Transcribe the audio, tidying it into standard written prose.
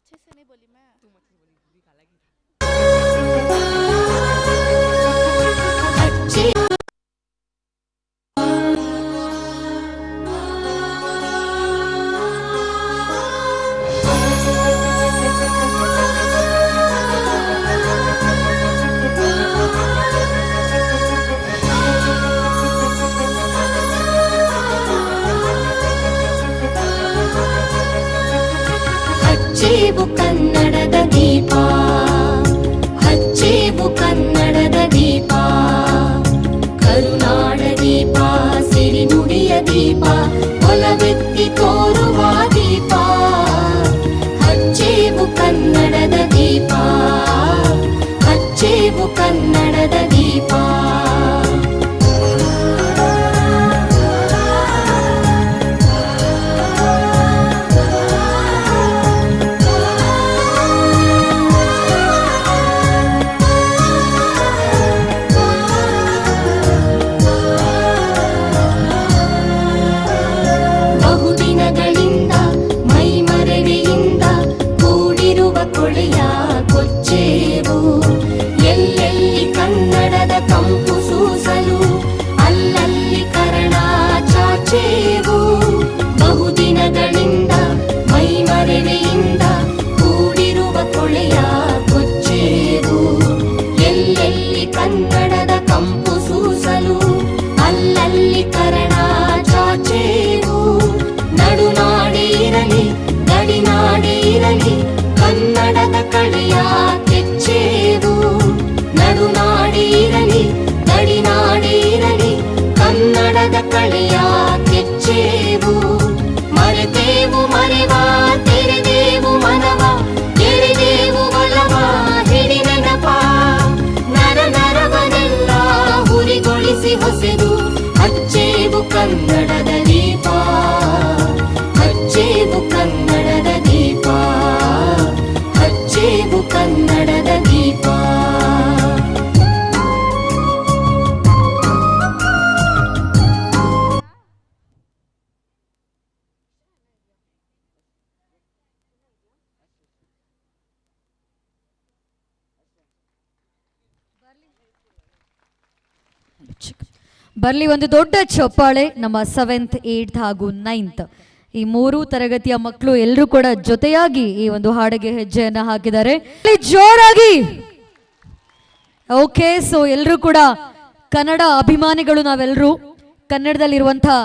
अच्छे से नहीं बोली मैं। तुम अच्छे से बोली, भी काला की था। ಹಚ್ಚೇವು ಕನ್ನಡದ ದೀಪ, ಹಚ್ಚೇವು ಕನ್ನಡದ ದೀಪ, ಕರುನಾಡ ದೀಪ, ಸಿರಿನುಡಿಯ ದೀಪ, ಒಲವೆತ್ತಿ ತೋರುವ ದೀಪ. ಹಚ್ಚೇವು ಕನ್ನಡದ ದೀಪ, ಹಚ್ಚೇವು ಕನ್ನಡದ ದೀಪ. ಕೊಳೆಯ ಕೊಚ್ಚೇವು, ಎಲ್ಲೆಲ್ಲಿ ಕನ್ನಡದ ಕಂಪು ಸೂಸಲು, ಅಲ್ಲಲ್ಲಿ ಕರ್ಣ ಚಾಚೇವು. ಬಹುದಿನಗಳಿಂದ ಮೈಮರೆವೆಯಿಂದ ಕೂಡಿರುವ ಕೊಳೆಯ ಕೊಚ್ಚೇವು, ಎಲ್ಲೆಲ್ಲಿ ಕನ್ನಡದ ಕಂಪು ಸೂಸಲು, ಅಲ್ಲಲ್ಲಿ ಕರ್ಣ ಚಾಚೇವು. ನಡುನಾಡಿ ಇರಲಿ ಗಡಿನಾಡಿ ಇರಲಿ, ಕನ್ನಡದ ಕಳೆಯ ಕೆಚ್ಚೇವು. ನಡುನಾಡಿ ಇರಲಿ ಗಡಿನಾಡಿ ಇರಲಿ, ಕನ್ನಡದ ಕಳೆಯ ಕೆಚ್ಚೇವು. ಮರೆತೇವು ಮರೆವ ತೆರೆದೇವು ಮನವ, ಎಳೆದೇವು ಒಲವ ಹಿಡಿ ನೆನಪ. ನರ ನರವನೆಲ್ಲ ಹುರಿಗೊಳಿಸಿ ಹೊಸೆದು, ಹಚ್ಚೇವು ಕನ್ನಡದ ದೀಪ, ಹಚ್ಚೇವು ಕನ್ನಡದ ದೀಪ, ಹಚ್ಚೇವು ಕನ್ನಡದ ದೀಪ. ಬರ್ಲಿ ಒಂದು ದೊಡ್ಡ ಚಪ್ಪಾಳೆ ನಮ್ಮ 7th 8th ಹಾಗೂ 9th ಈ 3 ತರಗತಿಯ ಮಕ್ಕಳು ಎಲ್ಲರೂ ಕೂಡ ಜೊತೆಯಾಗಿ ಈ ಒಂದು ಹಾಡಿಗೆ ಹೆಜ್ಜೆಯನ್ನ ಹಾಕಿದ್ದಾರೆ. ಜೋರಾಗಿ ಓಕೆ. ಸೊ ಎಲ್ಲರೂ ಕೂಡ ಕನ್ನಡ ಅಭಿಮಾನಿಗಳು, ನಾವೆಲ್ಲರೂ ಕನ್ನಡದಲ್ಲಿರುವಂತಹ